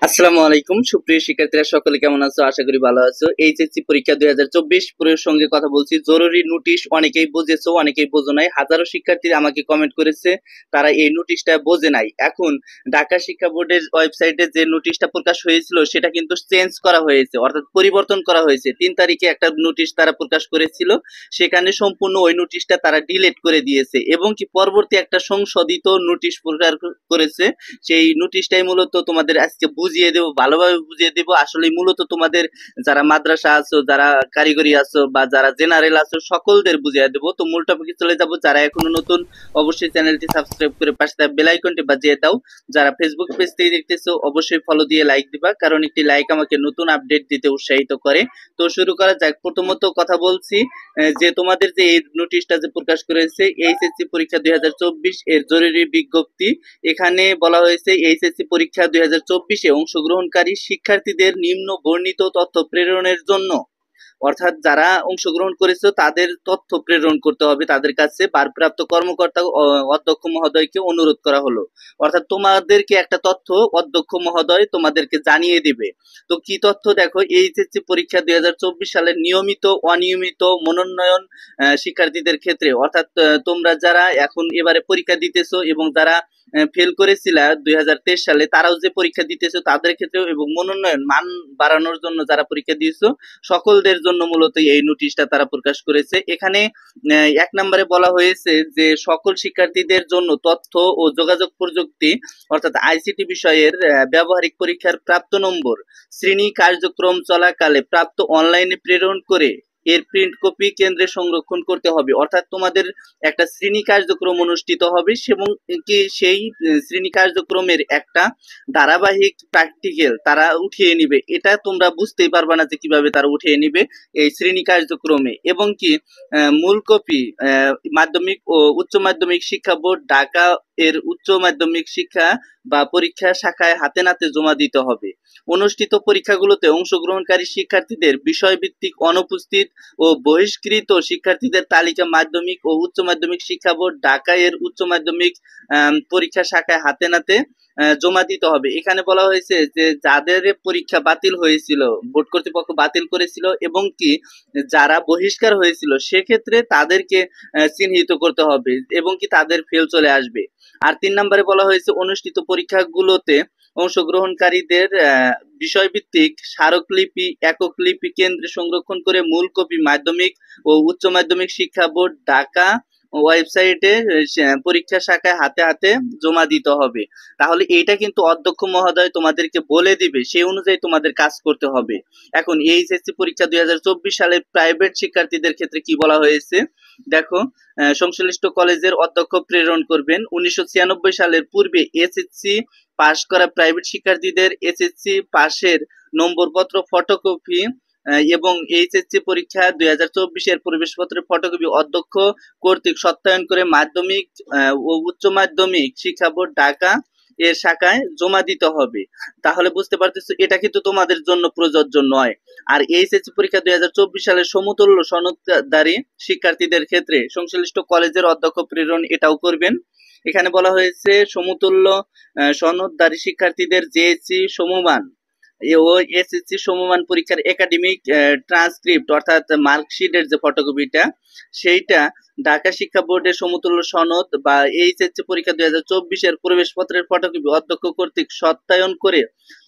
আসসালামু আলাইকুম সুপ্রিয় শিক্ষার্থীরা সকলে কেমন আছো? আশা করি ভালো আছো। এইচএসসি পরীক্ষা 2024 পুরো সঙ্গে কথা বলছি। জরুরি নোটিশ অনেকেই বুঝেছো, অনেকেই বোঝো নাই। হাজারো শিক্ষার্থী আমাকে কমেন্ট করেছে তারা এই নোটিশটা বোঝে নাই। এখন ঢাকা শিক্ষা বোর্ডের ওয়েবসাইটে যে নোটিশটা প্রকাশ হয়েছিল সেটা কিন্তু চেঞ্জ করা হয়েছে, অর্থাৎ পরিবর্তন করা হয়েছে। 3 তারিখে একটা নোটিশ তারা প্রকাশ করেছিল, সেখানে সম্পূর্ণ ওই নোটিশটা তারা ডিলিট করে দিয়েছে এবং কি পরবর্তী একটা সংশোধিত নোটিশ প্রকাশ করেছে। সেই নোটিশটাই মূলত তোমাদের আজকে বুঝিয়ে দেবো, ভালোভাবে বুঝিয়ে দেবো। আসলে মূলত তোমাদের যারা মাদ্রাসা আছো, যারা কারিগরি আছো বা যারা জেনারেল আছো সকলদের বুঝিয়ে দেবো। তো মূল টপিকে চলে যাবো। যারা এখনো নতুন অবশ্যই চ্যানেলটি সাবস্ক্রাইব করে পাশে থাকা বেল আইকনটি বাজিয়ে দাও। যারা ফেসবুক পেজ থেকে দেখতেছো অবশ্যই ফলো দিয়ে লাইক দিবা, কারণ একটি লাইক আমাকে নতুন আপডেট দিতে উৎসাহিত করে। তো শুরু করা যাক। প্রথমত কথা বলছি যে তোমাদের যে এই নোটিশটা যে প্রকাশ করেছে এইচএসসি পরীক্ষা 2024 এর জরুরি বিজ্ঞপ্তি, এখানে বলা হয়েছে এইচএসসি পরীক্ষা 2024 এ অংশগ্রহণকারী শিক্ষার্থীদের নিম্ন বর্ণিত তথ্য প্রেরণের জন্য, অর্থাৎ যারা অংশগ্রহণ করেছে তাদের তথ্য প্রেরণ করতে হবে তাদের কাছে। ভারপ্রাপ্ত কর্মকর্তা অধ্যক্ষ মহোদয়কে অনুরোধ করা হলো, অর্থাৎ তোমাদেরকে একটা তথ্য অধ্যক্ষ মহোদয় তোমাদেরকে জানিয়ে দিবে। তো কি তথ্য দেখো, এইচএসসি পরীক্ষা 2024 সালের নিয়মিত অনিয়মিত মনোনয়ন শিক্ষার্থীদের ক্ষেত্রে, অর্থাৎ তোমরা যারা এখন এবারে পরীক্ষা দিতেছো এবং যারা ফেল করেছিল 2023 সালে তারাও যে পরীক্ষা দিতেছো তাদের ক্ষেত্রেও, এবং মনোনয়ন মান বাড়ানোর জন্য যারা পরীক্ষা দিয়েছো সকলদের জন্য মূলত এই নোটিশটা তারা প্রকাশ করেছে। এখানে 1 নম্বরে বলা হয়েছে যে সকল শিক্ষার্থীদের জন্য তথ্য ও যোগাযোগ প্রযুক্তি অর্থাৎ আইসিটি বিষয়ের ব্যবহারিক পরীক্ষার প্রাপ্ত নম্বর শ্রেণী কার্যক্রম চলাকালে প্রাপ্ত অনলাইনে প্রেরণ করে এর প্রিন্ট কপি কেন্দ্রে সংরক্ষণ করতে হবে। অর্থাৎ তোমাদের একটা শ্রেণী কার্যক্রম অনুষ্ঠিত হবে এবং কি সেই শ্রেণী কার্যক্রমের একটা ধারাবাহিক প্র্যাকটিক্যাল তারা উঠিয়ে নিবে। এটা তোমরা বুঝতেই পারবা না যে কিভাবে তারা উঠিয়ে নিবে এই শ্রেণী কার্যক্রমে। এবং কি মূল কপি মাধ্যমিক ও উচ্চ মাধ্যমিক শিক্ষা বোর্ড ঢাকা এর উচ্চ মাধ্যমিক শিক্ষা বা পরীক্ষা শাখায় হাতে নাতে জমা দিতে হবে। অনুষ্ঠিত পরীক্ষাগুলোতে অংশগ্রহণকারী শিক্ষার্থীদের বিষয়ভিত্তিক অনুপস্থিত ও বহিষ্কৃত শিক্ষার্থীদের তালিকা মাধ্যমিক ও উচ্চ মাধ্যমিক শিক্ষা বোর্ড ঢাকা এর উচ্চ মাধ্যমিক পরীক্ষা শাখায় হাতে নাতে জমা দিতে হবে। এখানে বলা হয়েছে যে যাদের পরীক্ষা বাতিল হয়েছিল, বোর্ড কর্তৃপক্ষ বাতিল করেছিল এবং কি যারা বহিষ্কার হয়েছিল সেক্ষেত্রে তাদেরকে চিহ্নিত করতে হবে এবং কি তাদের ফেল চলে আসবে। আর 3 নম্বরে বলা হয়েছে অনুষ্ঠিত পরীক্ষাগুলোতে অংশগ্রহণকারীদের বিষয়ভিত্তিক স্মারকলিপি একক লিপি কেন্দ্রে সংরক্ষণ করে মূল কপি মাধ্যমিক ও উচ্চ মাধ্যমিক শিক্ষা বোর্ড ঢাকা ওয়েবসাইটে পরীক্ষা শাখায় হাতে হাতে জমা দিতে হবে। তাহলে এইটা কিন্তু অধ্যক্ষ মহোদয় তোমাদেরকে বলে দিবে, সেই অনুযায়ী তোমাদের কাজ করতে হবে। এখন এইচএসসি পরীক্ষা 2024 সালের প্রাইভেট শিক্ষার্থীদের ক্ষেত্রে কি বলা হয়েছে দেখো, সংশ্লিষ্ট কলেজের অধ্যক্ষ প্রেরণ করবেন 1996 সালের পূর্বে এসএসসি পাশ করা প্রাইভেট শিক্ষার্থীদের এসএসসি পাশের নম্বরপত্র ফটোকপি এবং এইচএসসি পরীক্ষা 2024 এর প্রবেশপত্রের ফটোকপি অধ্যক্ষ কর্তৃক সত্যায়ন করে মাধ্যমিক ও উচ্চ মাধ্যমিক শিক্ষা বোর্ড ঢাকা এর শাখায় জমা দিতে হবে। তাহলে বুঝতে পারতেছো এটা কিন্তু তোমাদের জন্য প্রযোজ্য নয়। আর এইচএসসি পরীক্ষা 2024 সালের সমতুল্য সনদধারী শিক্ষার্থীদের ক্ষেত্রে সংশ্লিষ্ট কলেজের অধ্যক্ষ প্রেরণ এটাও করবেন। এখানে বলা হয়েছে সমতুল্য সনদধারী শিক্ষার্থীদের জেএসসি সমমান ও এসএসসি সমমান পরীক্ষার একাডেমিক ট্রান্সক্রিপ্ট অর্থাৎ মার্কশিটের যে ফটোকপিটা সেইটা ঢাকা শিক্ষা বোর্ডের সমতুল্য সনদ বা এইচএসসি পরীক্ষা 2024 এর প্রবেশপত্রের ফটোকপি অধ্যক্ষ কর্তৃক সত্যায়ন করে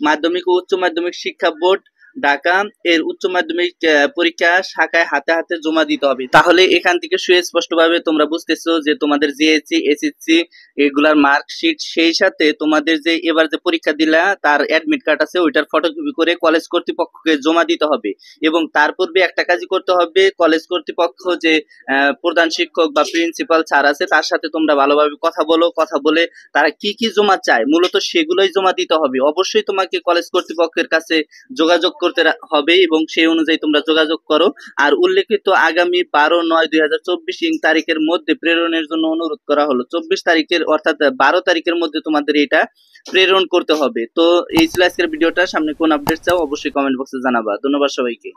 মাধ্যমিক ও উচ্চ মাধ্যমিক শিক্ষা বোর্ড ঢাকা এর উচ্চ মাধ্যমিক পরীক্ষা শাখায় হাতে হাতে জমা দিতে হবে। তাহলে এখান থেকে সুস্পষ্টভাবে তোমরা বুঝতেছো যে তোমাদের জেএসসি এসএসসি এগুলার মার্কশিট, সেই সাথে তোমাদের যে এবার যে পরীক্ষা দিলা তার অ্যাডমিট কার্ড আছে ওইটার ফটোকপি করে কলেজ কর্তৃপক্ষকে জমা দিতে হবে। এবং তার পূর্বে একটা কাজই করতে হবে, কলেজ কর্তৃপক্ষ যে প্রধান শিক্ষক বা প্রিন্সিপাল স্যার আছে তার সাথে তোমরা ভালোভাবে কথা বলো, কথা বলে তারা কি কি জমা চায় মূলত সেগুলোই জমা দিতে হবে। অবশ্যই তোমাকে কলেজ কর্তৃপক্ষের কাছে যোগাযোগ করতে হবে এবং সেই অনুযায়ী তোমরা যোগাযোগ করো। আর উল্লেখিত আগামী 12/9/2024 তারিখের মধ্যে প্রেরণের জন্য অনুরোধ করা হলো। 24 তারিখের অর্থাৎ 12 তারিখের মধ্যে তোমাদের এটা প্রেরণ করতে হবে। তো এই ছিল আজকের ভিডিওটা। সামনে কোন আপডেট চাও অবশ্যই কমেন্ট বক্সে জানাবা। ধন্যবাদ সবাইকে।